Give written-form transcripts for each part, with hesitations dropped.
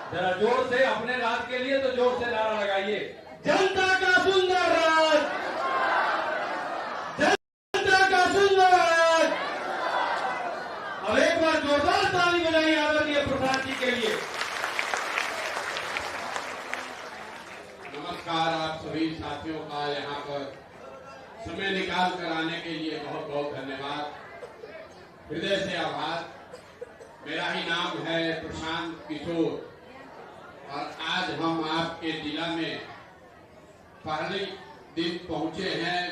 जरा जोर से अपने राज के लिए तो जोर से नारा लगाइए। जनता का सुंदर राज, जनता का सुंदर राज। अब एक बार जोरदार ताली बजाइए आदरणीय प्रधान जी के लिए। नमस्कार। आप सभी साथियों का यहाँ पर समय निकाल कर आने के लिए बहुत बहुत धन्यवाद, हृदय से आभार। मेरा ही नाम है प्रशांत किशोर और आज हम आपके जिला में पहले दिन पहुंचे हैं।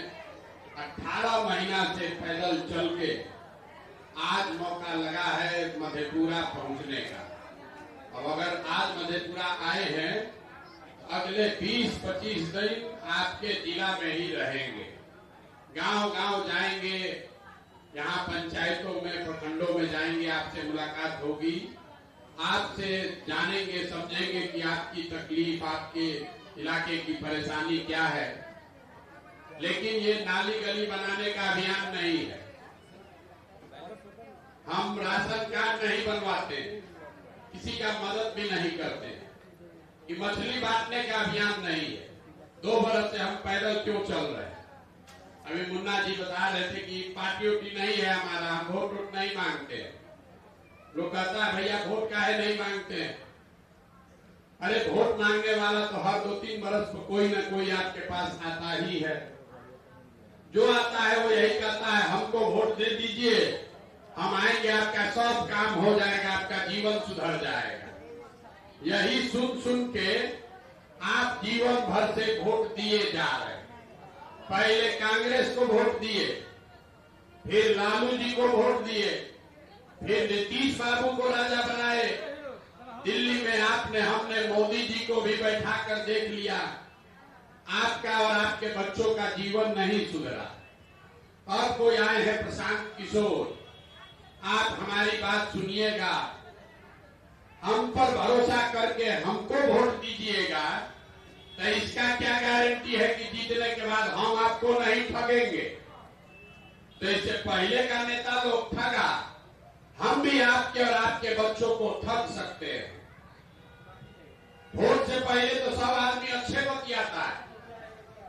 18 महीना से पैदल चल के आज मौका लगा है मधेपुरा पहुंचने का। अब अगर आज मधेपुरा आए हैं, अगले 20-25 दिन आपके जिला में ही रहेंगे। गांव गांव जाएंगे, यहाँ पंचायतों में, प्रखंडों में जाएंगे, आपसे मुलाकात होगी, आपसे जानेंगे, समझेंगे कि आपकी तकलीफ, आपके इलाके की परेशानी क्या है। लेकिन ये नाली गली बनाने का अभियान नहीं है। हम राशन कार्ड नहीं बनवाते, किसी का मदद भी नहीं करते, कि मछली बांटने का अभियान नहीं है। 2 बरस से हम पैदल क्यों चल रहे हैं। अभी मुन्ना जी बता रहे थे कि पार्टी उटी नहीं है हमारा, हम वोट नहीं मांगते। लोग कहता है भैया वोट काहे नहीं मांगते। अरे वोट मांगने वाला तो हर 2-3 बरस पर कोई ना कोई आपके पास आता ही है। जो आता है वो यही कहता है हमको वोट दे दीजिए, हम आएंगे, आपका सब काम हो जाएगा, आपका जीवन सुधर जाएगा। यही सुन सुन के आप जीवन भर से वोट दिए जा रहे हैं। पहले कांग्रेस को वोट दिए, फिर लालू जी को वोट दिए, फिर नीतीश बाबू को राजा बनाए। दिल्ली में आपने, हमने मोदी जी को भी बैठा कर देख लिया। आपका और आपके बच्चों का जीवन नहीं सुधरा। और कोई आए हैं प्रशांत किशोर, आप हमारी बात सुनिएगा, हम पर भरोसा करके हमको वोट दीजिएगा, तो इसका क्या गारंटी है कि जीतने के बाद हम आपको नहीं ठगेंगे। तो इससे पहले का नेता लोग ठगा, हम भी आपके और आपके बच्चों को ठग सकते हैं। वोट से पहले तो सब आदमी अच्छे बतियाता है,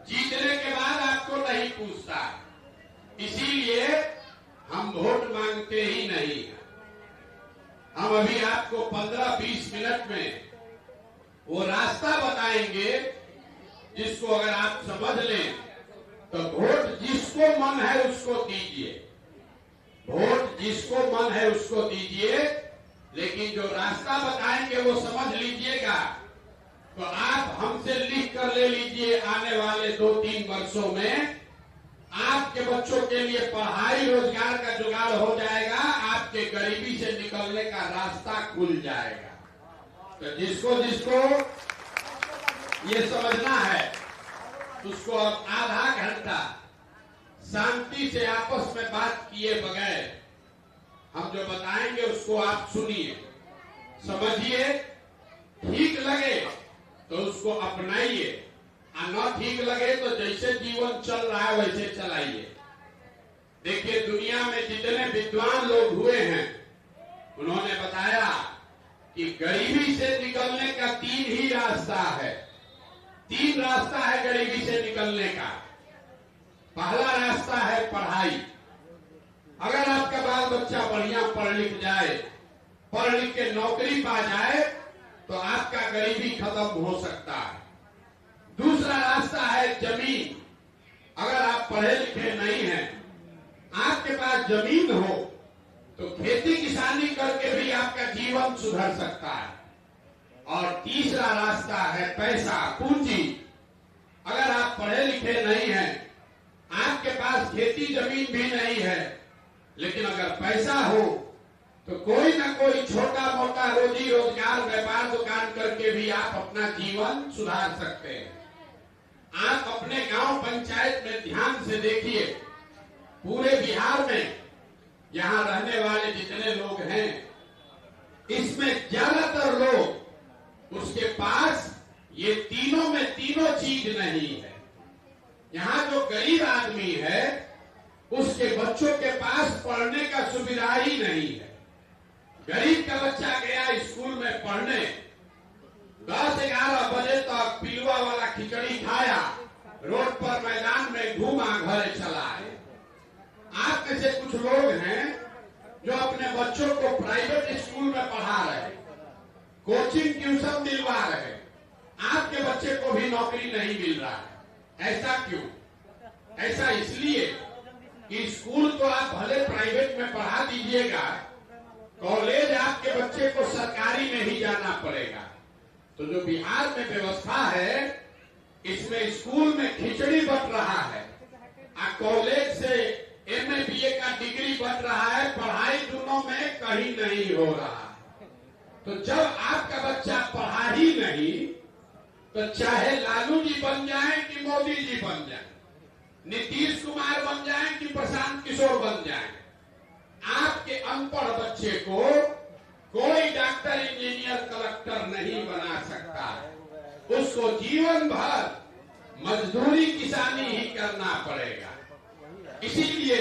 जीतने के बाद आपको नहीं पूछता। इसीलिए हम वोट मांगते ही नहीं। हम अभी आपको 15-20 मिनट में वो रास्ता बताएंगे जिसको अगर आप समझ लें तो वोट जिसको मन है उसको दीजिए, वोट जिसको मन है उसको दीजिए। लेकिन जो रास्ता बताएंगे वो समझ लीजिएगा। तो आप हमसे लिख कर ले लीजिए, आने वाले 2-3 वर्षों में आपके बच्चों के लिए पढ़ाई, रोजगार का जुगाड़ हो जाएगा, आपके गरीबी से निकलने का रास्ता खुल जाएगा। तो जिसको जिसको ये समझना है उसको अब आधा घंटा शांति से आपस में बात किए बगैर हम जो बताएंगे उसको आप सुनिए, समझिए, ठीक लगे तो उसको अपनाइए, और न ठीक लगे तो जैसे जीवन चल रहा है वैसे चलाइए। देखिए दुनिया में जितने विद्वान लोग हुए हैं उन्होंने बताया कि गरीबी से निकलने का 3 ही रास्ता है। 3 रास्ता है गरीबी से निकलने का। पहला रास्ता है पढ़ाई। अगर आपका बाल बच्चा बढ़िया पढ़ लिख जाए, पढ़ लिख के नौकरी पा जाए, तो आपका गरीबी खत्म हो सकता है। दूसरा रास्ता है जमीन। अगर आप पढ़े लिखे नहीं हैं, आपके पास जमीन हो तो खेती किसानी करके भी आपका जीवन सुधर सकता है। और तीसरा रास्ता है पैसा, पूंजी। अगर आप पढ़े लिखे नहीं हैं, आपके पास खेती जमीन भी नहीं है, लेकिन अगर पैसा हो तो कोई ना कोई छोटा मोटा रोजी रोजगार, व्यापार दुकान करके भी आप अपना जीवन सुधार सकते हैं। आप अपने गांव पंचायत में ध्यान से देखिए, पूरे बिहार में यहां रहने वाले जितने लोग हैं, इसमें ज्यादातर लोग उसके पास ये तीनों में तीनों चीज नहीं है। यहाँ जो गरीब आदमी है उसके बच्चों के पास पढ़ने का सुविधा ही नहीं है। गरीब का बच्चा गया स्कूल में पढ़ने में से कुछ लोग हैं जो अपने बच्चों को प्राइवेट स्कूल में पढ़ा रहे हैं, कोचिंग ट्यूशन दिलवा रहे हैं, आपके बच्चे को भी नौकरी नहीं मिल रहा है। ऐसा क्यों? ऐसा इसलिए कि स्कूल तो आप भले प्राइवेट में पढ़ा दीजिएगा, कॉलेज आपके बच्चे को सरकारी में ही जाना पड़ेगा। तो जो बिहार में व्यवस्था है, इसमें स्कूल में खिचड़ी बट रहा है, कॉलेज से एमए बीए का डिग्री बट रहा है, पढ़ाई दोनों में कहीं नहीं हो रहा है। तो जब आपका बच्चा पढ़ा ही नहीं, तो चाहे लालू जी बन जाएं कि मोदी जी बन जाएं, नीतीश कुमार बन जाएं कि प्रशांत किशोर बन जाएं, आपके अनपढ़ बच्चे को कोई डॉक्टर, इंजीनियर, कलेक्टर नहीं बना सकता है। उसको जीवन भर मजदूरी किसानी ही करना पड़ेगा। इसीलिए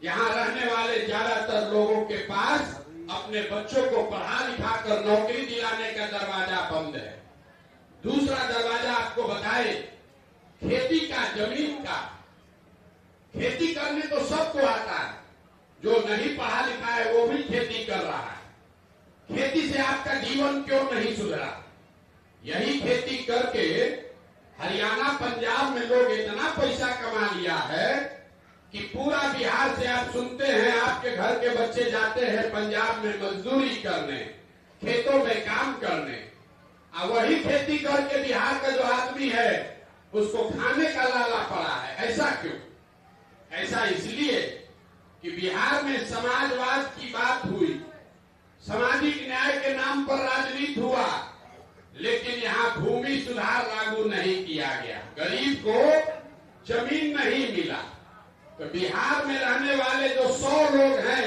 यहाँ रहने वाले ज्यादातर लोगों के पास अपने बच्चों को पढ़ा लिखा कर नौकरी दिलाने का दरवाजा बंद है। दूसरा दरवाजा आपको बताए, खेती का, जमीन का। खेती करने तो सबको आता है, जो नहीं पढ़ा लिखा है वो भी खेती कर रहा है। खेती से आपका जीवन क्यों नहीं सुधरा? यही खेती करके हरियाणा, पंजाब में लोग इतना पैसा कमा लिया है कि पूरा बिहार से आप सुनते हैं, आपके घर के बच्चे जाते हैं पंजाब में मजदूरी करने, खेतों में काम करने, और वही खेती करके बिहार का जो आदमी है उसको खाने का लाला पड़ा है। ऐसा क्यों? ऐसा इसलिए कि बिहार में समाजवाद की बात हुई, सामाजिक न्याय के नाम पर राजनीति हुआ, लेकिन यहाँ भूमि सुधार लागू नहीं किया गया, गरीब को जमीन नहीं मिला। तो बिहार में रहने वाले जो 100 लोग हैं,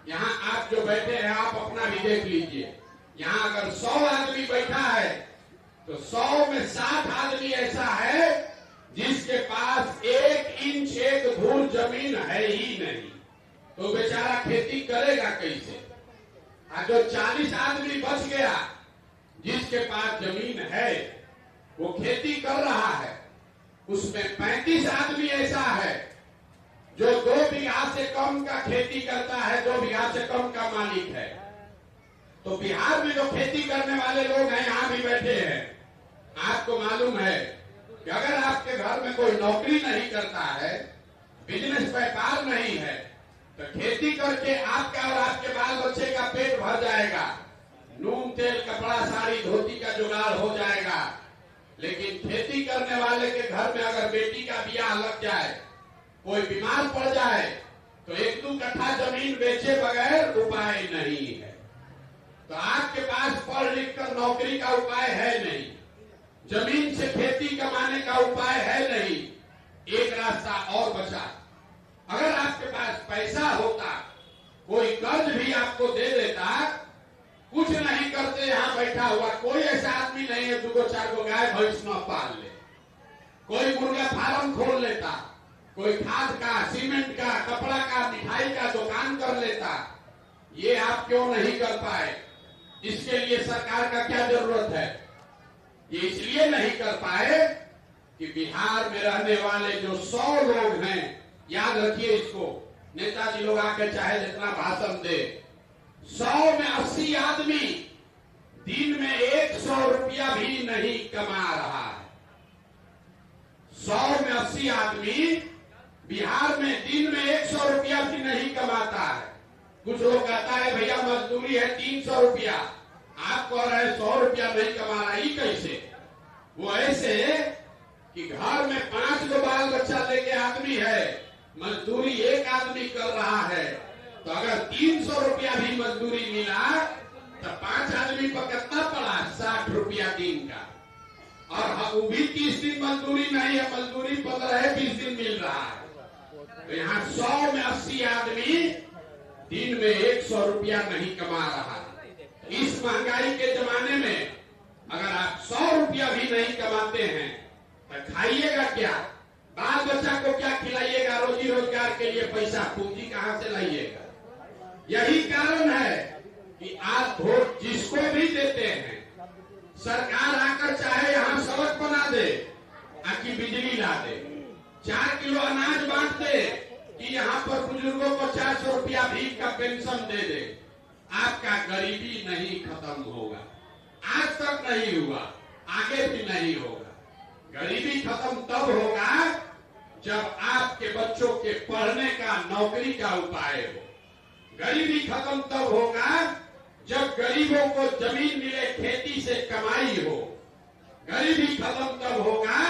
यहाँ आप जो बैठे हैं, आप अपना भी देख लीजिए, यहाँ अगर 100 आदमी बैठा है तो 100 में 60 आदमी ऐसा है जिसके पास 1 इंच 1 धूर जमीन है ही नहीं। तो बेचारा खेती करेगा कैसे? और जो 40 आदमी बच गया जिसके पास जमीन है वो खेती कर रहा है, उसमें 35 आदमी ऐसा है जो 2 बीघा से कम का खेती करता है, 2 बीघा से कम का मालिक है। तो बिहार में जो खेती करने वाले लोग हैं, यहाँ भी बैठे हैं, आपको मालूम है कि अगर आपके घर में कोई नौकरी नहीं करता है, बिजनेस व्यापार नहीं है, तो खेती करके आपका और आपके बाल बच्चे का पेट भर जाएगा, नून तेल कपड़ा साड़ी धोती का जुगाड़ हो जाएगा। लेकिन खेती करने वाले के घर में अगर बेटी का ब्याह लग जाए, कोई बीमार पड़ जाए, तो 1-2 कट्ठा जमीन बेचे बगैर उपाय नहीं है। तो आपके पास पढ़ लिख कर नौकरी का उपाय है नहीं, जमीन से खेती कमाने का उपाय है नहीं। एक रास्ता और बचा, अगर आपके पास पैसा होता, कोई कर्ज भी आपको दे देता, कुछ नहीं करते यहाँ बैठा हुआ कोई ऐसा आदमी नहीं है 2-4 गाय भैंस न पाल ले, कोई मुर्गा फार्म खोल लेता, कोई खाद का, सीमेंट का, कपड़ा का, मिठाई का दुकान कर लेता। ये आप क्यों नहीं कर पाए? इसके लिए सरकार का क्या जरूरत है? ये इसलिए नहीं कर पाए कि बिहार में रहने वाले जो 100 लोग हैं, याद रखिए इसको, नेताजी लोग आके चाहे जितना भाषण दे, 100 में 80 आदमी दिन में 100 रुपया भी नहीं कमा रहा है। 100 में 80 आदमी बिहार में दिन में 100 रुपया भी नहीं कमाता है। कुछ लोग कहता है भैया मजदूरी है 300 रुपया, आप कह रहे हैं 100 रुपया नहीं कमा रहा, ये कैसे? वो ऐसे कि घर में 5 बाल बच्चा लेके आदमी है, मजदूरी एक आदमी कर रहा है, तो अगर 300 रुपया भी मजदूरी मिला तो 5 आदमी पर कितना पड़ा? 60 रुपया दिन का। और वो भी 30 दिन मजदूरी नहीं है, मजदूरी 15-20 दिन मिल रहा है। तो यहाँ 100 में 80 आदमी दिन में 100 रुपया नहीं कमा रहा। इस महंगाई के जमाने में अगर आप 100 रुपया भी नहीं कमाते हैं तो खाइएगा क्या? बाल बच्चा को क्या खिलाइएगा? रोजी रोजगार के लिए पैसा पूंजी कहाँ से लाइएगा? यही कारण है कि आप वोट जिसको भी देते हैं, सरकार आकर चाहे यहाँ सड़क बना दे, आखिर बिजली ला दे, 4 किलो अनाज बांट दे, कि यहाँ पर बुजुर्गों को 400 रुपया भीख का पेंशन दे दे, आपका गरीबी नहीं खत्म होगा। आज तक नहीं हुआ, आगे भी नहीं होगा। गरीबी खत्म तब होगा जब आपके बच्चों के पढ़ने का, नौकरी का उपाय हो। गरीबी खत्म तब होगा जब गरीबों को जमीन मिले, खेती से कमाई हो। गरीबी खत्म तब होगा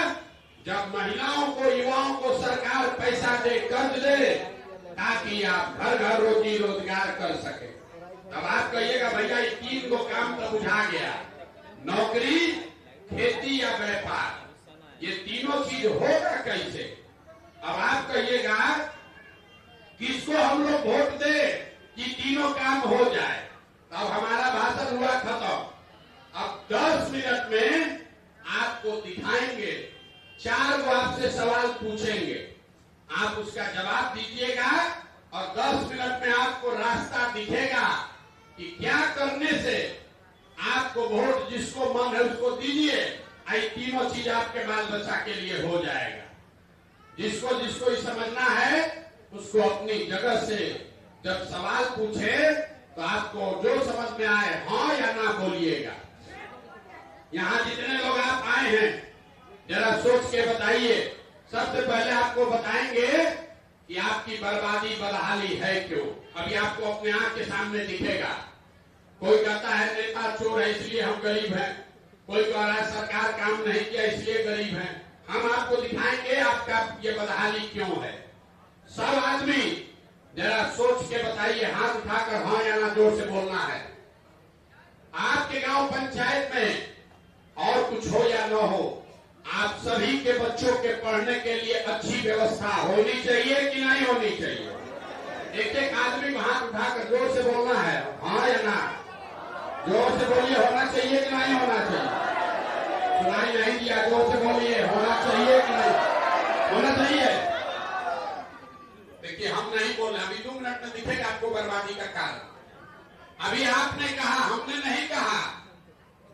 जब महिलाओं को, युवाओं को सरकार पैसा दे, कर्ज दे, ताकि आप घर घर रोजी रोजगार कर सके। तब आप कहिएगा भैया ये 3 को काम तो बुझा गया, नौकरी, खेती या व्यापार, ये तीनों चीज होगा कैसे? अब आप कहिएगा किसको हम लोग वोट दे कि तीनों काम हो जाए। तब हमारा भाषण हुआ खत्म। अब 10 मिनट में आपको दिखाएंगे, 4 को आपसे सवाल पूछेंगे, आप उसका जवाब दीजिएगा और 10 मिनट में आपको रास्ता दिखेगा कि क्या करने से आपको वोट जिसको मन है उसको दीजिए। आई तीनों चीज आपके बाल बच्चा के लिए हो जाएगा। जिसको जिसको ये समझना है उसको अपनी जगह से जब सवाल पूछे तो आपको जो समझ में आए हाँ या ना बोलिएगा। यहाँ जितने लोग आप आए हैं जरा सोच के बताइए। सबसे पहले आपको बताएंगे कि आपकी बर्बादी बदहाली है क्यों। अभी आपको अपने आंख के सामने दिखेगा। कोई कहता है नेता चोर है इसलिए हम गरीब हैं, कोई कह रहा है सरकार काम नहीं किया इसलिए गरीब हैं। हम आपको दिखाएंगे आपका ये बदहाली क्यों है। सब आदमी जरा सोच के बताइए, हाथ उठाकर हाँ या ना जोर से बोलना है। आपके गांव पंचायत में और कुछ हो या न हो, आप सभी के बच्चों के पढ़ने के लिए अच्छी व्यवस्था होनी चाहिए कि नहीं होनी चाहिए? एक एक आदमी को हाथ उठाकर जोर से बोलना है, हाँ या ना। जोर से बोलिए, होना चाहिए कि नहीं होना चाहिए? सुनाई नहीं दिया, जोर से बोलिए, होना चाहिए कि नहीं होना चाहिए? देखिए हम नहीं बोले, अभी 2 मिनट में दिखेगा आपको बर्बादी का कारण। अभी आपने कहा, हमने नहीं कहा।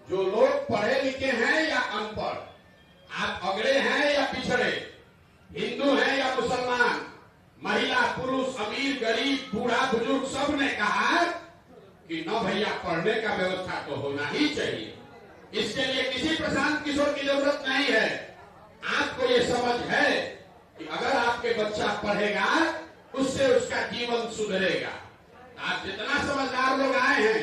जो लोग पढ़े लिखे हैं या अनपढ़, आप अगड़े हैं या पिछड़े, हिंदू हैं या मुसलमान, महिला पुरुष, अमीर गरीब, बूढ़ा बुजुर्ग, सब ने कहा कि न भैया पढ़ने का व्यवस्था तो होना ही चाहिए। इसके लिए किसी प्रशांत किशोर की जरूरत नहीं है। आपको ये समझ है कि अगर आपके बच्चा पढ़ेगा उससे उसका जीवन सुधरेगा। आप जितना समझदार लोग आए हैं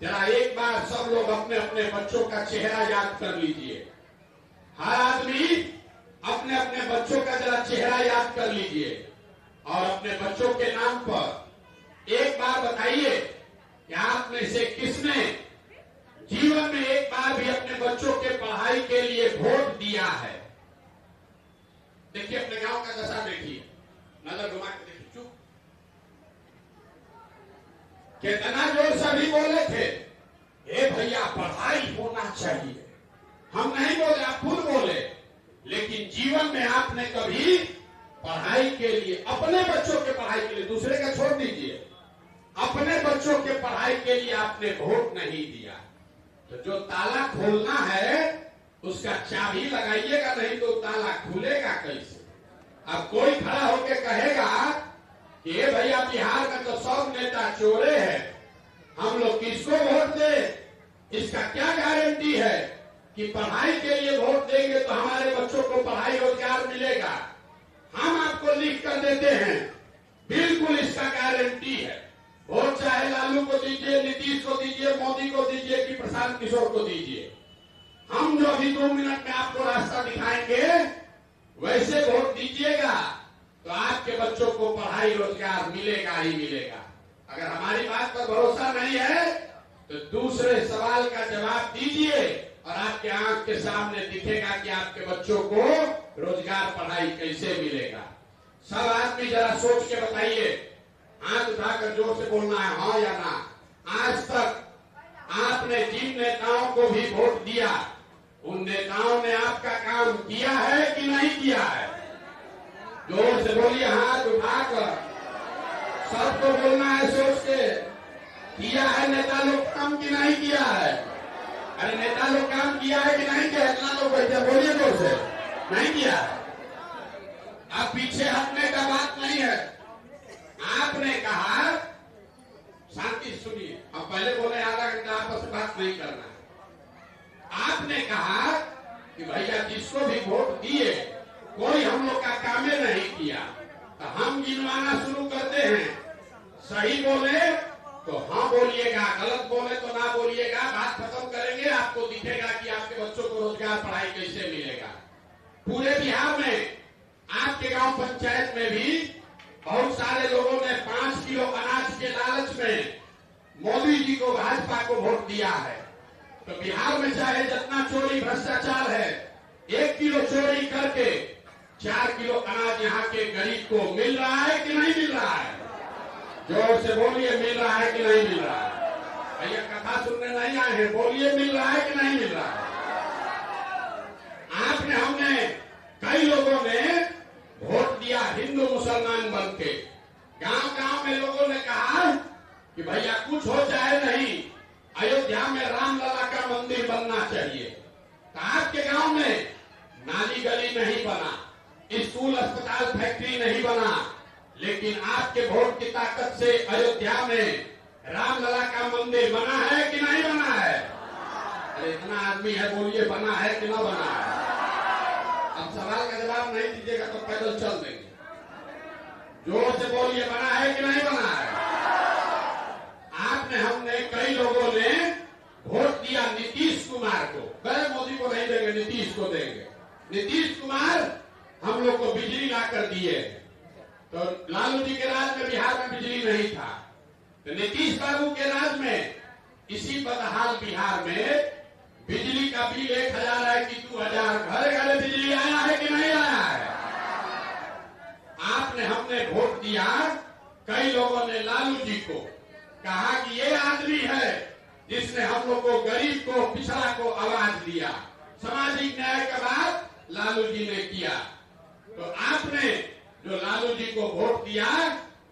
जरा एक बार सब लोग अपने अपने बच्चों का चेहरा याद कर लीजिए। हर आदमी अपने अपने बच्चों का जरा चेहरा याद कर लीजिए और अपने बच्चों के नाम पर एक बार बताइए कि आप में से किसने जीवन में एक बार भी अपने बच्चों के पढ़ाई के लिए वोट दिया है। देखिए अपने गांव का दशा देखिए, नजर घुमा के देखिए। चुप, कितना जोर से भी बोले थे, ए भैया पढ़ाई होना चाहिए। हम नहीं बोले, आप खुद बोले, लेकिन जीवन में आपने कभी पढ़ाई के लिए, अपने बच्चों के पढ़ाई के लिए, दूसरे का छोड़ दीजिए, अपने बच्चों के पढ़ाई के लिए आपने वोट नहीं दिया। तो जो ताला खोलना है उसका चाबी लगाइएगा, नहीं तो ताला खुलेगा कैसे? अब कोई खड़ा होकर कहेगा कि ये भैया बिहार में तो सब नेता चोरे हैं, हम लोग किसको वोट दें? इसका क्या गारंटी है कि पढ़ाई के लिए वोट देंगे तो हमारे बच्चों को पढ़ाई रोजगार मिलेगा? हम आपको लिख कर देते हैं, बिल्कुल इसका गारंटी है। वोट चाहे लालू को दीजिए, नीतीश को दीजिए, मोदी को दीजिए कि प्रशांत किशोर को दीजिए, हम जो अभी 2 मिनट में आपको रास्ता दिखाएंगे वैसे वोट दीजिएगा तो आपके बच्चों को पढ़ाई रोजगार मिलेगा ही मिलेगा। अगर हमारी बात पर भरोसा नहीं है तो दूसरे सवाल का जवाब दीजिए और आपके आंख के सामने दिखेगा कि आपके बच्चों को रोजगार पढ़ाई कैसे मिलेगा। सब आदमी जरा सोच के बताइए, हाथ उठाकर जोर से बोलना है हाँ या ना। आज तक आपने जिन नेताओं को भी वोट दिया उन नेताओं ने आपका काम किया है कि नहीं किया है? जोर से बोलिए, हाथ उठाकर। सबको बोलना है सोच के, किया है नेता लोग काम कि नहीं किया है? अरे नेता लोग काम किया है कि नहीं किया? इतना लोग बैठे, बोलिए जोर से, नहीं किया है। अब पीछे हटने का बात नहीं है। आपने कहा, शांति सुनिए, अब पहले बोले आधा घंटा आपस में बात नहीं करना है। आपने कहा कि भैया जिसको भी वोट दिए कोई हम लोग का कामे नहीं किया, तो हम गिनवाना शुरू करते हैं। सही बोले तो हाँ बोलिएगा, गलत बोले तो ना बोलिएगा। बात खत्म करेंगे, आपको दिखेगा कि आपके बच्चों को रोजगार पढ़ाई कैसे मिलेगा। पूरे बिहार में आपके गांव पंचायत में भी बहुत सारे लोगों ने 5 किलो अनाज के लालच में मोदी जी को, भाजपा को वोट दिया है। तो बिहार में चाहे जितना चोरी भ्रष्टाचार है, 1 किलो चोरी करके 4 किलो अनाज यहाँ के गरीब को मिल रहा है कि नहीं मिल रहा है? जोर से बोलिए, मिल रहा है कि नहीं मिल रहा है? भैया कथा सुनने नहीं आए हैं, बोलिए मिल रहा है कि नहीं मिल रहा है? आपने, हमने, कई लोगों ने वोट दिया हिंदू मुसलमान बन के। गांव गांव में लोगों ने कहा कि भैया कुछ हो चाहे नहीं, अयोध्या में रामलला का मंदिर बनना चाहिए। तो आपके गांव में नाली गली नहीं बना, स्कूल अस्पताल फैक्ट्री नहीं बना, लेकिन आपके वोट की ताकत से अयोध्या में रामलला का मंदिर बना है कि नहीं बना है? अरे इतना आदमी है, बोलिए बना है कि ना बना है? अब सवाल का जवाब नहीं दीजिएगा तो पैदल चल देंगे। जोर से बोलिए, बना है कि नहीं बना है? आपने, हमने, कई लोगों ने वोट दिया नीतीश कुमार को। गए मोदी को नहीं देंगे, नीतीश को देंगे। नीतीश कुमार हम लोग को बिजली लाकर दिए। तो लालू जी के राज में बिहार में बिजली नहीं था, तो नीतीश बाबू के राज में इसी बदहाल बिहार में बिजली का बिल 1000 है कि 2000, घरे घरे बिजली आया है कि नहीं आया है? आपने, हमने वोट दिया, कई लोगों ने लालू जी को कहा कि ये आदमी है जिसने हम लोग को, गरीब को, पिछड़ा को आवाज दिया। सामाजिक न्याय का बात लालू जी ने किया। तो आपने जो लालू जी को वोट दिया,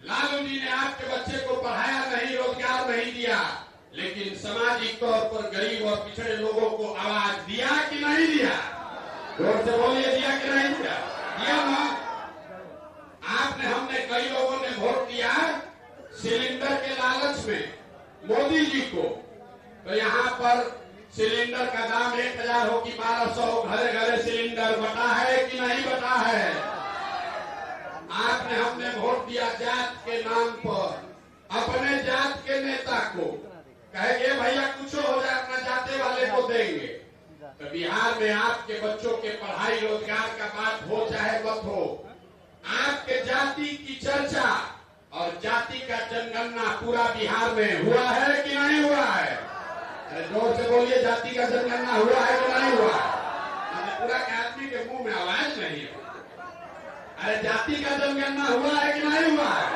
लालू जी ने आपके बच्चे को पढ़ाया नहीं, रोजगार नहीं दिया, लेकिन सामाजिक तौर पर गरीब और पिछड़े लोगों को आवाज दिया कि नहीं दिया? जोर से बोलिए, दिया कि नहीं दिया? दिया ना? आपने, हमने, कई लोगों ने वोट दिया सिलेंडर के लालच में मोदी जी को। तो यहाँ पर सिलेंडर का दाम 1000 हो कि 1200, घरे घरे सिलेंडर बटा है कि नहीं बटा है? आपने, हमने वोट दिया जात के नाम पर, अपने जात के नेता को, कहेंगे भैया कुछ हो जाए अपना जाते वाले को देंगे। तो बिहार में आपके बच्चों के पढ़ाई रोजगार का बात हो चाहे मत हो, आपके जाति की चर्चा और जाति का जनगणना पूरा बिहार में हुआ है कि नहीं हुआ है? अरे जोर से बोलिए, जाति का जनगणना हुआ है कि नहीं हुआ है? पूरा के आदमी के मुंह में आवाज नहीं है। अरे जाति का जनगणना हुआ है कि नहीं हुआ है?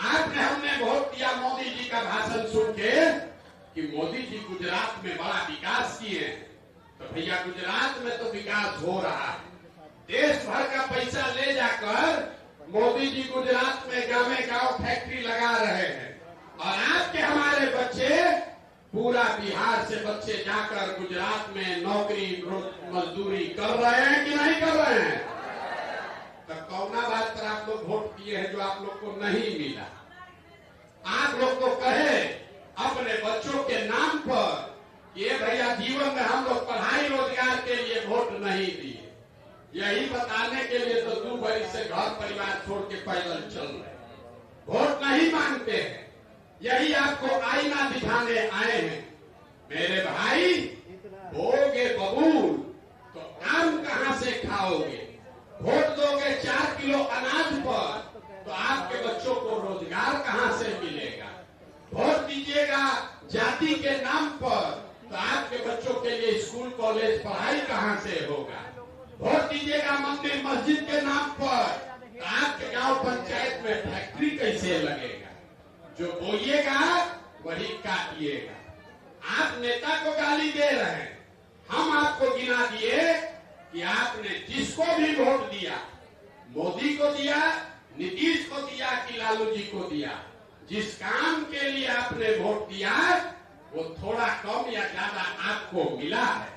आपने, हमने वोट दिया मोदी जी का भाषण सुन के कि मोदी जी गुजरात में बड़ा विकास किए। तो भैया गुजरात में तो विकास हो रहा है, देश भर का पैसा ले जाकर मोदी जी गुजरात में गाँव गाँव फैक्ट्री लगा रहे हैं, और आपके, हमारे बच्चे, पूरा बिहार से बच्चे जाकर गुजरात में नौकरी मजदूरी कर रहे हैं कि नहीं कर रहे हैं? तो कौना बात पर आप लोग वोट दिए हैं जो आप लोग को नहीं मिला? आप लोग को कहे अपने बच्चों के नाम पर ये भैया जीवन में हम लोग पढ़ाई रोजगार के लिए वोट नहीं दिए, यही बताने के लिए तो 2 बरस से घर परिवार छोड़ के पैदल चल रहे, वोट नहीं मांगते हैं। यही आपको आईना दिखाने आए हैं। मेरे भाई, होगे बबूल तो आम कहां से खाओगे? वोट दोगे 4 किलो अनाज पर तो आपके बच्चों को रोजगार कहां से मिलेगा? वोट दीजिएगा जाति के नाम पर तो आपके बच्चों के लिए स्कूल कॉलेज पढ़ाई कहां से होगा? वोट दीजिएगा मंदिर मस्जिद के नाम पर तो आपके गांव पंचायत में फैक्ट्री कैसे लगेगा? जो बोलिएगा वही काटिएगा। आप नेता को गाली दे रहे हैं, हम आपको गिना दिए कि आपने जिसको भी वोट दिया, मोदी को दिया, नीतीश को दिया कि लालू जी को दिया, जिस काम के लिए आपने वोट दिया वो थोड़ा कम या ज्यादा आपको मिला है।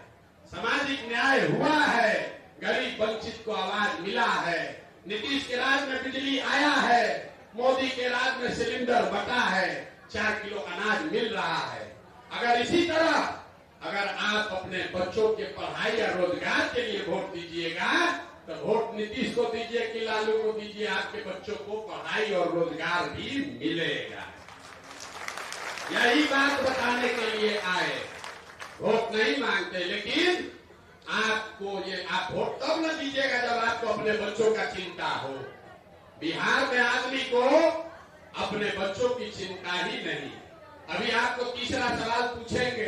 सामाजिक न्याय हुआ है, गरीब वंचित को आवाज मिला है, नीतीश के राज में बिजली आया है, मोदी के राज में सिलेंडर बटा है, 4 किलो अनाज मिल रहा है। अगर इसी तरह अगर आप अपने बच्चों के पढ़ाई या रोजगार के लिए वोट दीजिएगा तो वोट नीतीश को दीजिए कि लालू को दीजिए, आपके बच्चों को पढ़ाई और रोजगार भी मिलेगा। यही बात बताने के लिए आए। वोट नहीं मांगते, लेकिन आपको आप वोट तब न दीजिएगा जब आपको अपने बच्चों का चिंता हो। बिहार में आदमी को अपने बच्चों की चिंता ही नहीं। अभी आपको तीसरा सवाल पूछेंगे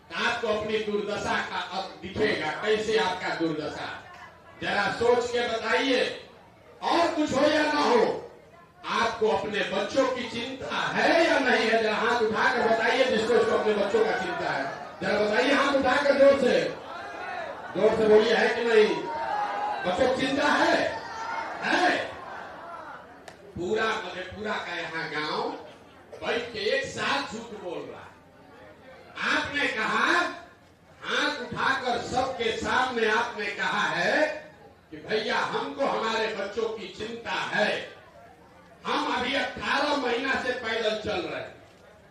तो आपको अपनी दुर्दशा का दिखेगा, कैसे आपका दुर्दशा, जरा सोच के बताइए। और कुछ हो या ना हो, आपको अपने बच्चों की चिंता है या नहीं है? जरा हाथ उठाकर बताइए जिसको अपने बच्चों का चिंता है, जरा बताइए हाथ उठाकर जोर से बोलिए, है कि नहीं? बच्चों की चिंता है? पूरा मधेपुरा का यहाँ गांव बैठ के एक साथ झूठ बोल रहा है। आपने कहा, हाथ उठाकर सबके सामने आपने कहा है कि भैया हमको हमारे बच्चों की चिंता है। हम अभी 18 महीना से पैदल चल रहे हैं,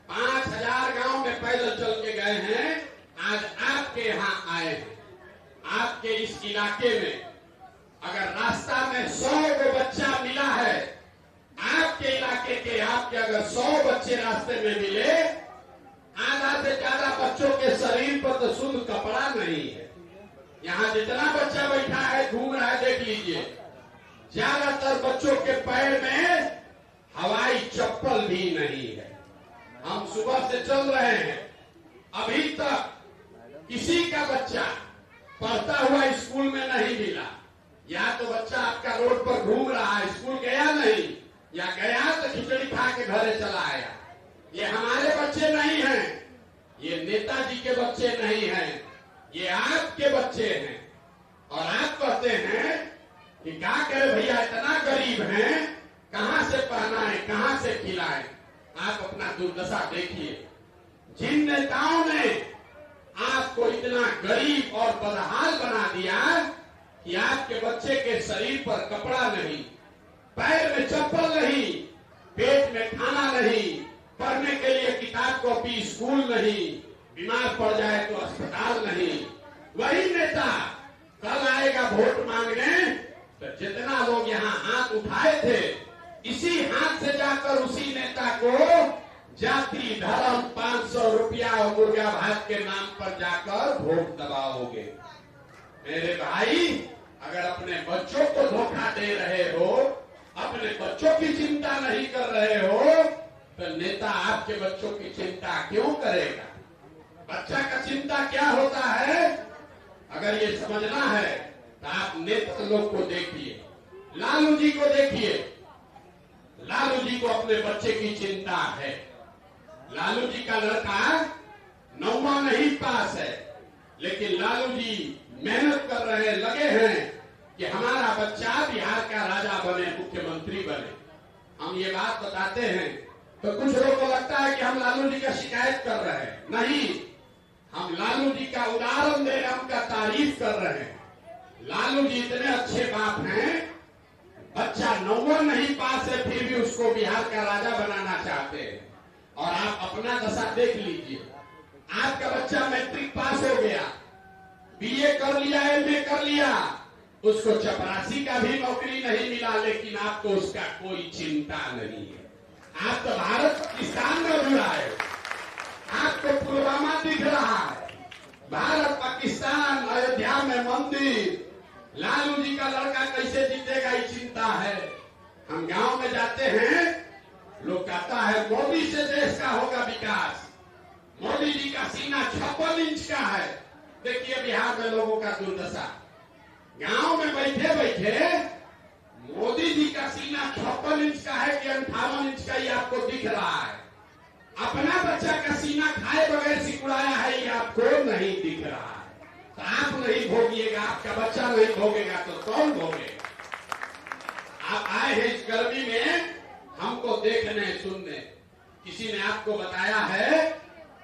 5000 गांव में पैदल चल के गए हैं, आज आपके यहाँ आए हैं। आपके इस इलाके में अगर रास्ता में 100 को बच्चा मिला है, आपके इलाके के आपके अगर 100 बच्चे रास्ते में मिले, आधा से ज्यादा बच्चों के शरीर पर तो शुद्ध कपड़ा नहीं है। यहाँ जितना बच्चा बैठा है घूम रहा है, देख लीजिए, ज्यादातर बच्चों के पैर में हवाई चप्पल भी नहीं है। हम सुबह से चल रहे हैं, अभी तक किसी का बच्चा पढ़ता हुआ स्कूल में नहीं मिला। या तो बच्चा आपका रोड पर घूम रहा है, स्कूल गया नहीं, या गया तो खिचड़ी खा के घरे चला आया। ये हमारे बच्चे नहीं हैं, ये नेताजी के बच्चे नहीं हैं, ये आपके बच्चे हैं। और आप कहते हैं कि क्या करे भैया, इतना गरीब हैं, कहां से पहनाएं, कहां से खिलाएं। आप अपना दुर्दशा देखिए। जिन नेताओं ने आपको इतना गरीब और बदहाल बना दिया कि आपके बच्चे के शरीर पर कपड़ा नहीं, पैर में चप्पल नहीं, पेट में खाना नहीं, पढ़ने के लिए किताब कॉपी स्कूल नहीं, बीमार पड़ जाए तो अस्पताल नहीं, वही नेता कल आएगा वोट मांगने तो जितना लोग यहाँ हाथ उठाए थे, इसी हाथ से जाकर उसी नेता को जाति धर्म 500 रुपया और मुर्गा भात के नाम पर जाकर वोट दबाओगे। मेरे भाई, अगर अपने बच्चों को धोखा दे रहे हो, अपने बच्चों की चिंता नहीं कर रहे हो, तो नेता आपके बच्चों की चिंता क्यों करेगा? बच्चा का चिंता क्या होता है, अगर ये समझना है तो आप नेता लोग को देखिए। लालू जी को देखिए, लालू जी को अपने बच्चे की चिंता है। लालू जी का लड़का 9वां नहीं पास है, लेकिन लालू जी मेहनत कर रहे हैं, लगे हैं कि हमारा बच्चा बिहार का राजा बने, मुख्यमंत्री बने। हम ये बात बताते हैं तो कुछ लोगों को लगता है कि हम लालू जी का शिकायत कर रहे हैं। नहीं, हम लालू जी का उदाहरण दे रहे हैं, उनका तारीफ कर रहे हैं। लालू जी इतने अच्छे बाप हैं, बच्चा 9वां नहीं पास है, फिर भी उसको बिहार का राजा बनाना चाहते हैं। और आप अपना दशा देख लीजिए, आपका बच्चा मैट्रिक पास हो गया, बीए कर लिया, एमए कर लिया, उसको चपरासी का भी नौकरी नहीं मिला, लेकिन आपको उसका कोई चिंता नहीं है। आप तो भारत पाकिस्तान में उड़ रहा है, आपको पुलवामा दिख रहा है, भारत पाकिस्तान, अयोध्या में मंदिर, लालू जी का लड़का कैसे जीतेगा ये चिंता है। हम गांव में जाते हैं, लोग कहता है मोदी से देश का होगा विकास। मोदी जी का सीना 56 इंच का है। देखिए बिहार में लोगों का दुर्दशा, गांव में बैठे बैठे मोदी जी का सीना 56 इंच का है कि 58 इंच का ही आपको दिख रहा है। अपना बच्चा का सीना खाए बगैर सिकुड़ाया है, ये आपको नहीं दिख रहा है। तो आप नहीं भोगिएगा, आपका बच्चा नहीं भोगेगा तो कौन भोगेगा? आप आए हैं इस गर्मी में हमको देखने सुनने, किसी ने आपको बताया है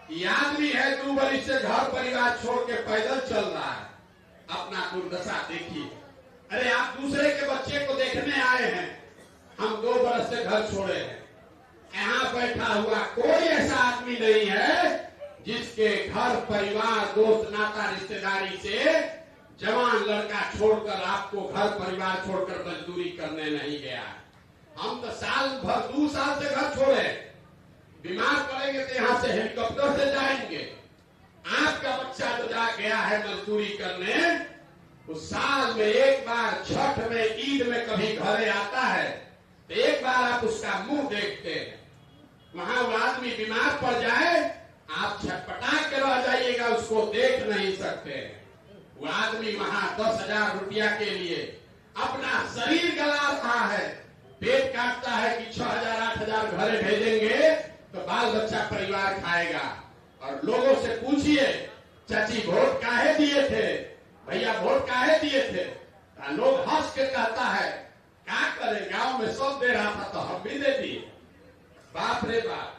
कि आदमी है 2 बरस से घर परिवार छोड़ के पैदल चल रहा है। अपना दुर्दशा देखिए, अरे आप दूसरे के बच्चे को देखने आए हैं, हम 2 बरस से घर छोड़े हैं। यहाँ बैठा हुआ कोई ऐसा आदमी नहीं है जिसके घर परिवार दोस्त नाता रिश्तेदारी से जवान लड़का छोड़कर आपको घर परिवार छोड़कर मजदूरी करने नहीं गया। हम तो साल भर 2 साल से घर छोड़े, बीमार पड़ेंगे तो यहाँ से हेलीकॉप्टर से जाएंगे। आपका बच्चा जो जा गया है मजदूरी करने, उस साल में एक बार छठ में ईद में कभी घरे आता है तो एक बार आप उसका मुंह देखते हैं। वहां वो आदमी बीमार पड़ जाए, आप छटपटा के रह जाइएगा, उसको देख नहीं सकते। वो आदमी वहां 10,000 रुपया के लिए अपना शरीर गला रहा है, पेट काटता है कि 6,000 8,000 घरे भेजेंगे तो बाल बच्चा परिवार खाएगा। और लोगों से पूछिए, चाची वोट काहे दिए थे, भैया वोट काहे दिए थे, लोग हंस के कहता है क्या करें, गांव में सब दे रहा था तो हम भी दे दिए। बाप रे बाप,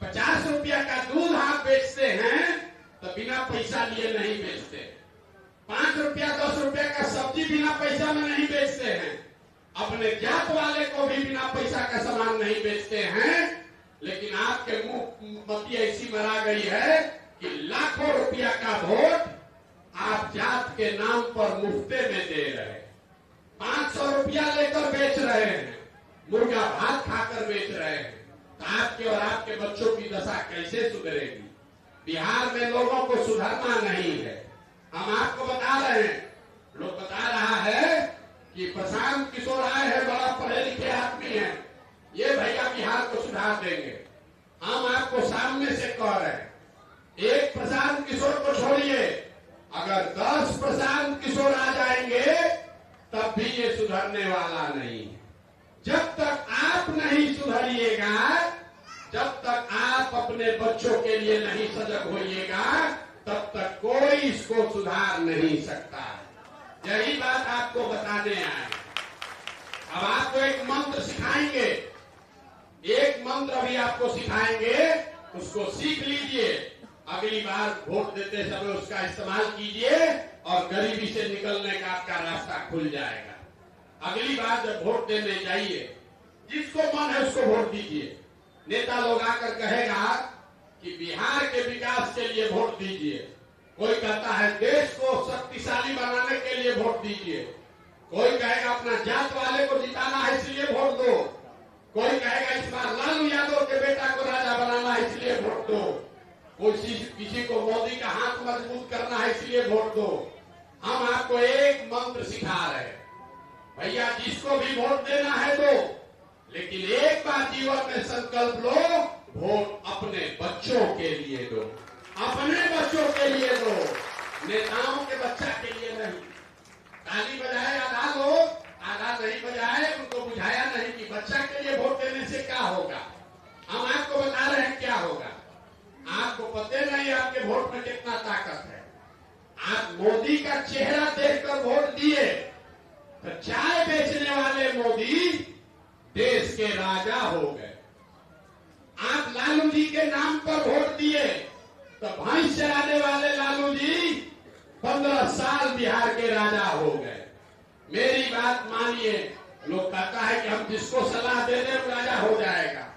50 रुपया का दूध आप बेचते हैं तो बिना पैसा लिए नहीं बेचते। 5 रुपया 10 रुपया का सब्जी बिना पैसा में नहीं बेचते हैं। अपने जात वाले को भी बिना पैसा का सामान नहीं बेचते हैं। लेकिन आपके मुंह मती ऐसी मरा गई है कि लाखों रुपया का वोट आप जात के नाम पर मुफ्ते में दे रहे हैं। 500 रुपया लेकर बेच रहे हैं, मुर्गा भात खाकर बेच रहे हैं। तो आपके और आपके बच्चों की दशा कैसे सुधरेगी? बिहार में लोगों को सुधरना नहीं है। हम आपको बता रहे हैं, लोग बता रहा है कि प्रशांत किशोर आए हैं, बड़ा पढ़े लिखे आदमी है, ये भैया बिहार को सुधार देंगे। हम आपको सामने से कह रहे हैं, एक प्रशांत किशोर को छोड़िए, अगर 10 प्रशांत किशोर आ जाएंगे तब भी ये सुधरने वाला नहीं है। जब तक आप नहीं सुधरिएगा, जब तक आप अपने बच्चों के लिए नहीं सजग होइएगा, तब तक कोई इसको सुधार नहीं सकता। यही बात आपको बताने आए। अब आपको एक मंत्र सिखाएंगे, एक मंत्र अभी आपको सिखाएंगे, उसको सीख लीजिए। अगली बार वोट देते समय उसका इस्तेमाल कीजिए और गरीबी से निकलने का आपका रास्ता खुल जाएगा। अगली बार जब वोट देने जाइए, जिसको मन है उसको वोट दीजिए। नेता लोग आकर कहेगा कि बिहार के विकास के लिए वोट दीजिए, कोई कहता है देश को शक्तिशाली बनाने के लिए वोट दीजिए, कोई कहेगा अपना जात वाले को जिताना है इसलिए वोट दो, कोई कहेगा इस बार लालू यादव के बेटा को राजा बनाना है इसलिए वोट दो, किसी को मोदी का हाथ मजबूत करना है इसलिए वोट दो। हम आपको एक मंत्र सिखा रहे हैं, भैया जिसको भी वोट देना है दो, लेकिन एक बार जीवन में संकल्प लो, वोट अपने बच्चों के लिए दो, अपने बच्चों के लिए दो, नेताओं के बच्चा के लिए नहीं। ताली बजाए आधा लोग, आधा नहीं बजाए, उनको बुझाया नहीं कि बच्चा के लिए वोट देने से क्या होगा। हम आपको बता रहे हैं क्या होगा। आपको पता नहीं आपके वोट में कितना ताकत है। आप मोदी का चेहरा देखकर वोट दिए तो चाय बेचने वाले मोदी देश के राजा हो गए। आप लालू जी के नाम पर वोट दिए तो भैंस चराने वाले लालू जी 15 साल बिहार के राजा हो गए। मेरी बात मानिए, लोग कहता है कि हम जिसको सलाह दे दें वो राजा हो जाएगा।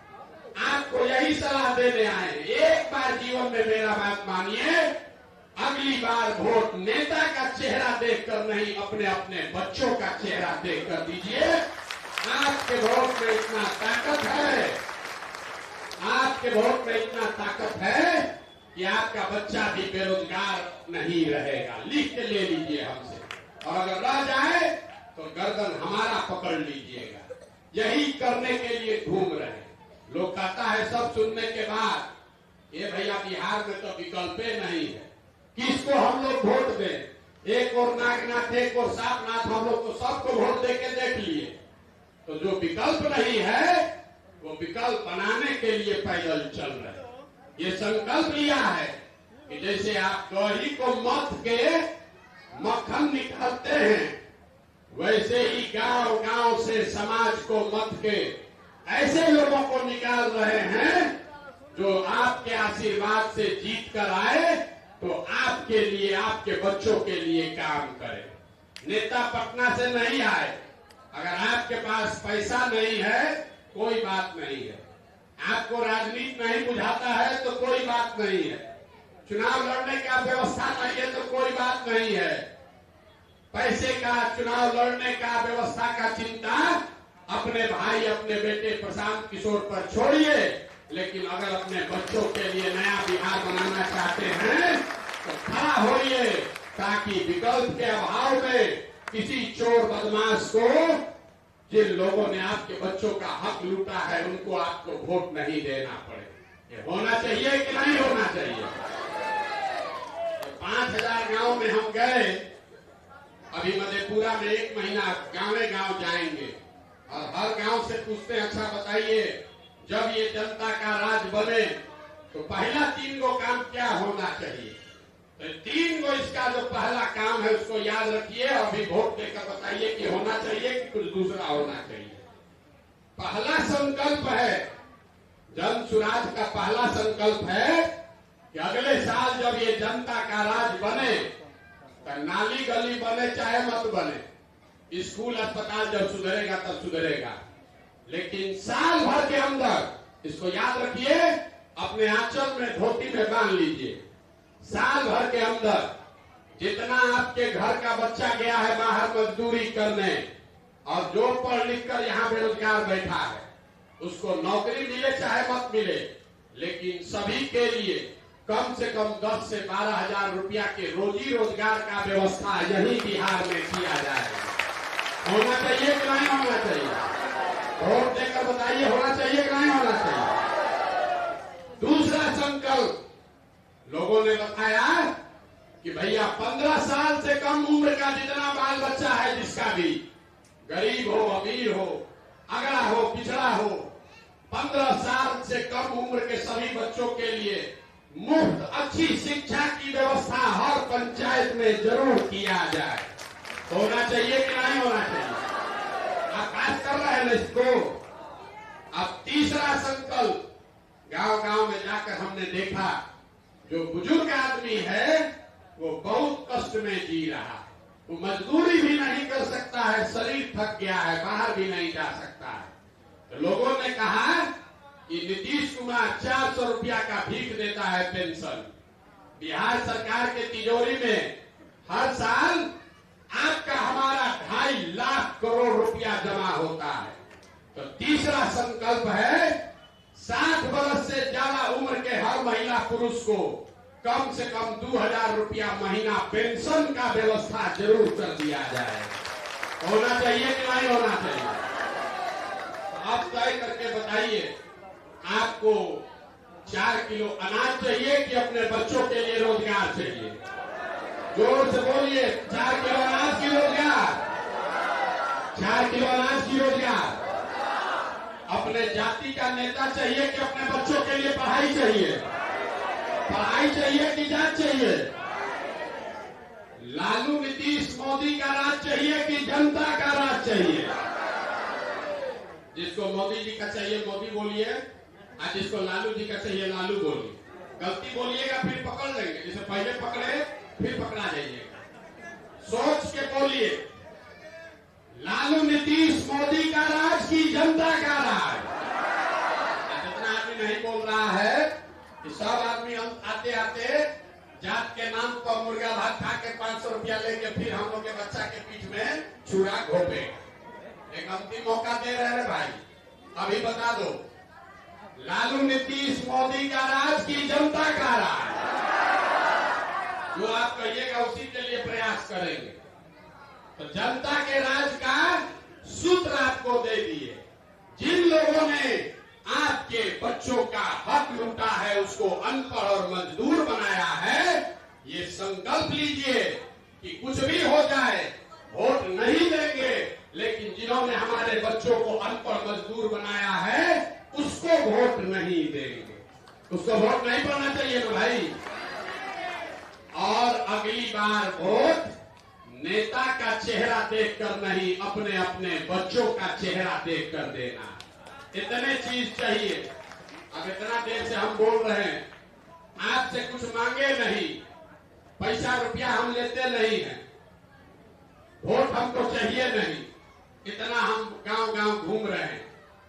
आपको यही सलाह देने आए, एक बार जीवन में मेरा बात मानिए, अगली बार वोट नेता का चेहरा देखकर नहीं, अपने अपने बच्चों का चेहरा देखकर दीजिए। आपके वोट में इतना ताकत है, आपके वोट में इतना ताकत है कि आपका बच्चा भी बेरोजगार नहीं रहेगा। लिख के ले लीजिए हमसे, और अगर रह जाए तो गर्दन हमारा पकड़ लीजिएगा। यही करने के लिए घूम रहे हैं। लोग कहता है सब सुनने के बाद, ये भैया बिहार में तो विकल्प नहीं है, किसको हम लोग वोट दें? एक और नागनाथ, एक और सापनाथ, हम लोग तो सबको वोट देके देख लिए। तो जो विकल्प नहीं है वो विकल्प बनाने के लिए पैदल चल रहे। ये संकल्प लिया है कि जैसे आप दही को मथ के मक्खन निकालते हैं, वैसे ही गांव गांव से समाज को मथ के ऐसे लोगों को निकाल रहे हैं जो आपके आशीर्वाद से जीत कर आए तो आपके लिए, आपके बच्चों के लिए काम करें। नेता पटना से नहीं आए। अगर आपके पास पैसा नहीं है कोई बात नहीं है, आपको राजनीति नहीं बुझाता है तो कोई बात नहीं है, चुनाव लड़ने का व्यवस्था नहीं है तो कोई बात नहीं है, पैसे का चुनाव लड़ने का व्यवस्था का चिंता अपने भाई अपने बेटे प्रशांत किशोर पर छोड़िए। लेकिन अगर अपने बच्चों के लिए नया बिहार बनाना चाहते हैं तो खड़ा होइए, ताकि विकल्प के अभाव में किसी चोर बदमाश को, जिन लोगों ने आपके बच्चों का हक लूटा है, उनको आपको वोट नहीं देना पड़े। ये होना चाहिए कि नहीं होना चाहिए? 5000 गांव में हम गए, अभी मधेपुरा में 1 महीना गांवे गांव जाएंगे और हर गांव से पूछते हैं, अच्छा बताइए जब ये जनता का राज बने तो पहला 3 गो काम क्या होना चाहिए? तो 3 गो इसका जो पहला काम है उसको याद रखिए, अभी वोट देकर बताइए कि होना चाहिए कि कुछ दूसरा होना चाहिए। पहला संकल्प है, जन सुराज का पहला संकल्प है कि अगले साल जब ये जनता का राज बने तो नाली गली बने चाहे मत बने, स्कूल अस्पताल जब सुधरेगा तब सुधरेगा, लेकिन साल भर के अंदर, इसको याद रखिए, अपने आंचल में धोती में बांध लीजिए, साल भर के अंदर जितना आपके घर का बच्चा गया है बाहर मजदूरी करने और जो पढ़ लिख कर यहाँ बेरोजगार बैठा है, उसको नौकरी मिले चाहे मत मिले, लेकिन सभी के लिए कम से कम 10 से 12 हजार रुपया के रोजी रोजगार का व्यवस्था यही बिहार में किया जाएगा। होना चाहिए कि नहीं होना चाहिए? वोट देकर बताइए, होना चाहिए कि नहीं होना चाहिए? दूसरा संकल्प लोगों ने बताया कि भैया 15 साल से कम उम्र का जितना बाल बच्चा है, जिसका भी, गरीब हो अमीर हो अगड़ा हो पिछड़ा हो, 15 साल से कम उम्र के सभी बच्चों के लिए मुफ्त अच्छी शिक्षा की व्यवस्था हर पंचायत में जरूर किया जाए। होना चाहिए कि नहीं होना चाहिए? आप बात कर रहे हैं इसको। अब तीसरा संकल्प, गांव गांव में जाकर हमने देखा जो बुजुर्ग आदमी है वो बहुत कष्ट में जी रहा, वो मजदूरी भी नहीं कर सकता है, शरीर थक गया है, बाहर भी नहीं जा सकता है। तो लोगों ने कहा कि नीतीश कुमार 400 रुपया का भीख देता है पेंशन, बिहार सरकार के तिजोरी में हर साल आपका हमारा 2.5 लाख करोड़ रुपया जमा होता है। तो तीसरा संकल्प है 60 वर्ष से ज्यादा उम्र के हर महिला पुरुष को कम से कम 2000 रुपया महीना पेंशन का व्यवस्था जरूर कर दिया जाए। होना चाहिए कि नहीं होना चाहिए? तो आप तय करके बताइए, आपको 4 किलो अनाज चाहिए कि अपने बच्चों के लिए रोजगार चाहिए? जोर से बोलिए, 4 किलो अनाज की रोजगार, 4 किलो अनाज की रोजगार। अपने जाति का नेता चाहिए कि अपने बच्चों के लिए पढ़ाई चाहिए? पढ़ाई चाहिए कि जात चाहिए? लालू नीतीश मोदी का राज चाहिए कि जनता का राज चाहिए? जिसको मोदी जी का चाहिए मोदी बोलिए, और जिसको लालू जी का चाहिए लालू बोलिए। गलती बोलिएगा फिर पकड़ लेंगे, जैसे पहले पकड़े फिर पकड़ा जाइएगा। सोच के बोलिए, लालू नीतीश मोदी का राज की जनता का राज? जितना आदमी नहीं बोल रहा है कि सब आदमी हम आते आते जात के नाम पर मुर्गा भात खा के 500 रुपया लेके फिर हम लोग के बच्चा के पीठ में छुरा घोपे। एक अंतिम मौका दे रहे हैं भाई, अभी बता दो, लालू नीतीश मोदी का राज की जनता का राज? जो आप कहिएगा उसी के लिए प्रयास करेंगे। तो जनता के राज का सूत्र आपको दे दिए। जिन लोगों ने आपके बच्चों का हक लूटा है, उसको अनपढ़ और मजदूर बनाया है, ये संकल्प लीजिए कि कुछ भी हो जाए वोट नहीं देंगे, लेकिन जिन्होंने हमारे बच्चों को अनपढ़ मजदूर बनाया है उसको वोट नहीं देंगे। उसको वोट नहीं पड़ना चाहिए ना भाई। और अगली बार वोट नेता का चेहरा देखकर नहीं, अपने अपने बच्चों का चेहरा देखकर देना। इतने चीज चाहिए। अब इतना देर से हम बोल रहे हैं, आपसे कुछ मांगे नहीं, पैसा रुपया हम लेते नहीं है, वोट हमको चाहिए नहीं, इतना हम गांव गांव घूम रहे हैं,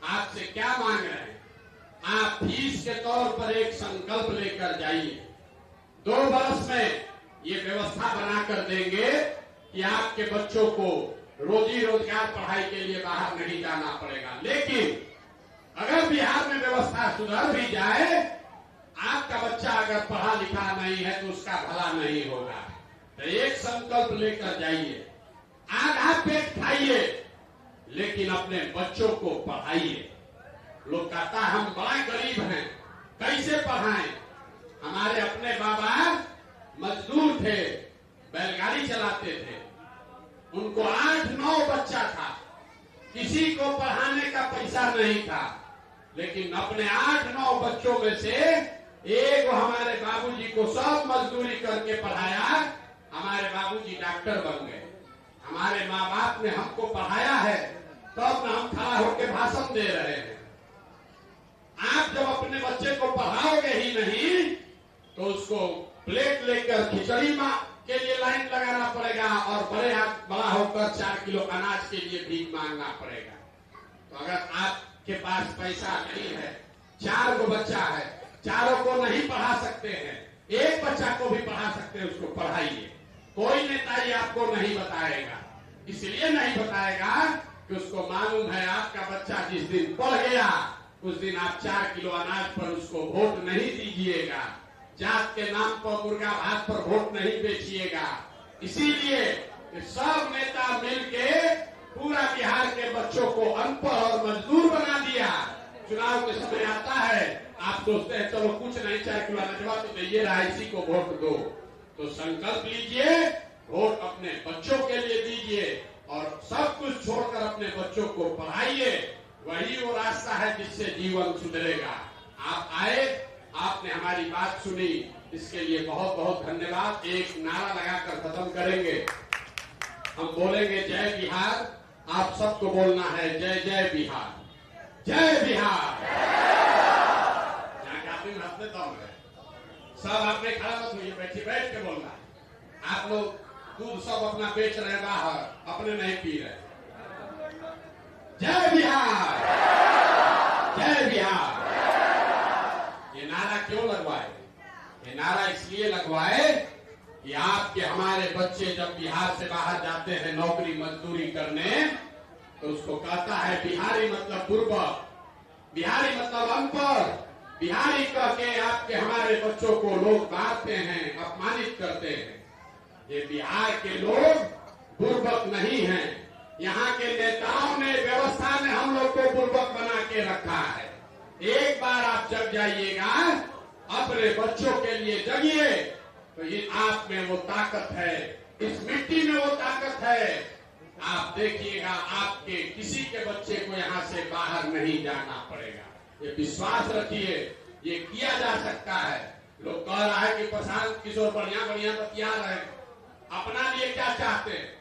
आपसे क्या मांग रहे हैं? आप फीस के तौर पर एक संकल्प लेकर जाइए। 2 वर्ष में ये व्यवस्था बनाकर देंगे कि आपके बच्चों को रोजी रोजगार पढ़ाई के लिए बाहर नहीं जाना पड़ेगा। लेकिन अगर बिहार में व्यवस्था सुधर भी जाए, आपका बच्चा अगर पढ़ा लिखा नहीं है तो उसका भला नहीं होगा। तो एक संकल्प लेकर जाइए, आधा पेट खाइए, लेकिन अपने बच्चों को पढ़ाइए। लोग कहता है हम बड़ा गरीब हैं, कैसे पढ़ाएं? हमारे अपने बाबा मजदूर थे, बैलगाड़ी चलाते थे, उनको 8-9 बच्चा था, किसी को पढ़ाने का पैसा नहीं था, लेकिन अपने 8-9 बच्चों में से एक हमारे बाबूजी को सब मजदूरी करके पढ़ाया। हमारे बाबूजी डॉक्टर बन गए। हमारे माँ बाप ने हमको पढ़ाया है, तब न हम खड़ा होकर भाषण दे रहे हैं। आप जब अपने बच्चे को पढ़ाओगे ही नहीं तो उसको प्लेट लेकर खिचड़ी माँ के लिए लाइन लगाना पड़ेगा और बड़ा होकर 4 किलो अनाज के लिए भीख मांगना पड़ेगा। तो अगर आपके पास पैसा नहीं है, 4 गो बच्चा है, चारों को नहीं पढ़ा सकते हैं, एक बच्चा को भी पढ़ा सकते हैं, उसको पढ़ाइए। कोई नेता ये आपको नहीं बताएगा, इसलिए नहीं बताएगा कि उसको मालूम है आपका बच्चा जिस दिन पढ़ गया उस दिन आप 4 किलो अनाज पर उसको वोट नहीं दीजिएगा, जात के नाम पर मुर्गा भात पर वोट नहीं बेचिएगा। इसीलिए सब नेता मिलके पूरा बिहार के बच्चों को अनपढ़ और मजदूर बना दिया। चुनाव के समय आता है, आप सोचते हैं चलो कुछ नहीं, 4 किलो अनाज तो दीजिए रहा, इसी को वोट दो। तो संकल्प लीजिए, वोट अपने बच्चों के लिए दीजिए और सब कुछ छोड़कर अपने बच्चों को पढ़ाइए। वही वो रास्ता है जिससे जीवन सुधरेगा। आप आए, आपने हमारी बात सुनी, इसके लिए बहुत बहुत धन्यवाद। एक नारा लगाकर खत्म करेंगे, हम बोलेंगे जय बिहार, आप सबको बोलना है जय जय बिहार, जय बिहार। यहाँ काफी हंसने दम है, सब आपने खड़ा मत हुई, बैठ के बोलना है। आप लोग दूध सब अपना बेच रहे हैं बाहर, अपने नहीं पी रहे। जय बिहार, जय बिहार। ये नारा क्यों लगवाए? ये नारा इसलिए लगवाए कि आपके हमारे बच्चे जब बिहार से बाहर जाते हैं नौकरी मजदूरी करने, तो उसको कहता है बिहारी मतलब बुर्बक, बिहारी मतलब अनपढ़, बिहारी कह के आपके हमारे बच्चों को लोग मारते हैं, अपमानित करते हैं। ये बिहार के लोग बुर्बक नहीं हैं। यहाँ के नेताओं ने, व्यवस्था ने हम लोग को बुर्बक बना के रखा है। एक बार आप जग जाइएगा, अपने बच्चों के लिए जगिए, तो ये आप में वो ताकत है, इस मिट्टी में वो ताकत है। आप देखिएगा, आपके किसी के बच्चे को यहाँ से बाहर नहीं जाना पड़ेगा। ये विश्वास रखिए, ये किया जा सकता है। लोग कह रहा है कि प्रशांत किशोर बढ़िया बढ़िया बतिया रहे हैं, अपना लिए क्या चाहते हैं?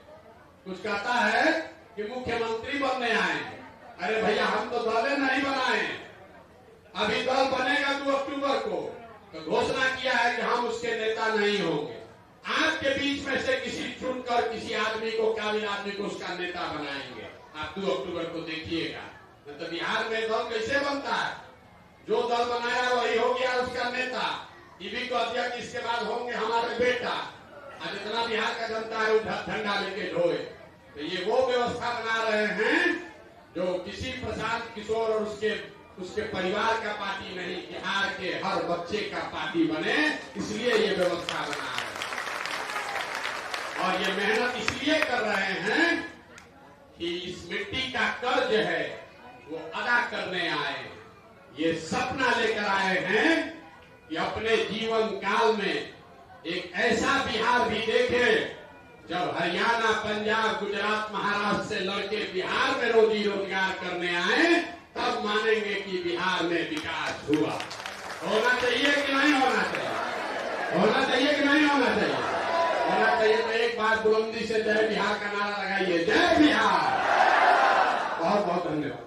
कुछ कहता है कि मुख्यमंत्री बनने आए। अरे भैया, हम तो दल नहीं बनाए, अभी दल बनेगा 2 अक्टूबर को, तो घोषणा किया है कि हम उसके नेता नहीं होंगे। आपके बीच में से किसी चुनकर किसी आदमी को, काबिल आदमी को उसका नेता बनाएंगे। आप 2 अक्टूबर को देखिएगा। तो बिहार में दल कैसे बनता है? जो दल बनाया वही हो गया उसका नेता। टीवी को अध्यक्ष, इसके बाद होंगे हमारे बेटा। आज इतना बिहार का जनता है झंडा लेके ढोए। तो ये वो व्यवस्था बना रहे हैं जो किसी प्रशांत किशोर और उसके परिवार का पार्टी नहीं, बिहार के हर बच्चे का पार्टी बने, इसलिए ये व्यवस्था बना रहे हैं। और ये मेहनत इसलिए कर रहे हैं कि इस मिट्टी का कर्ज है वो अदा करने आए। ये सपना लेकर आए हैं कि अपने जीवन काल में एक ऐसा बिहार भी देखे जब हरियाणा, पंजाब, गुजरात, महाराष्ट्र से लड़के बिहार में रोजी रोजगार करने आए, तब मानेंगे कि बिहार में विकास हुआ। होना चाहिए कि नहीं होना चाहिए? होना चाहिए कि नहीं होना चाहिए? होना चाहिए। तो एक बार बुलंदी से जय बिहार का नारा लगाइए, जय बिहार। बहुत बहुत धन्यवाद।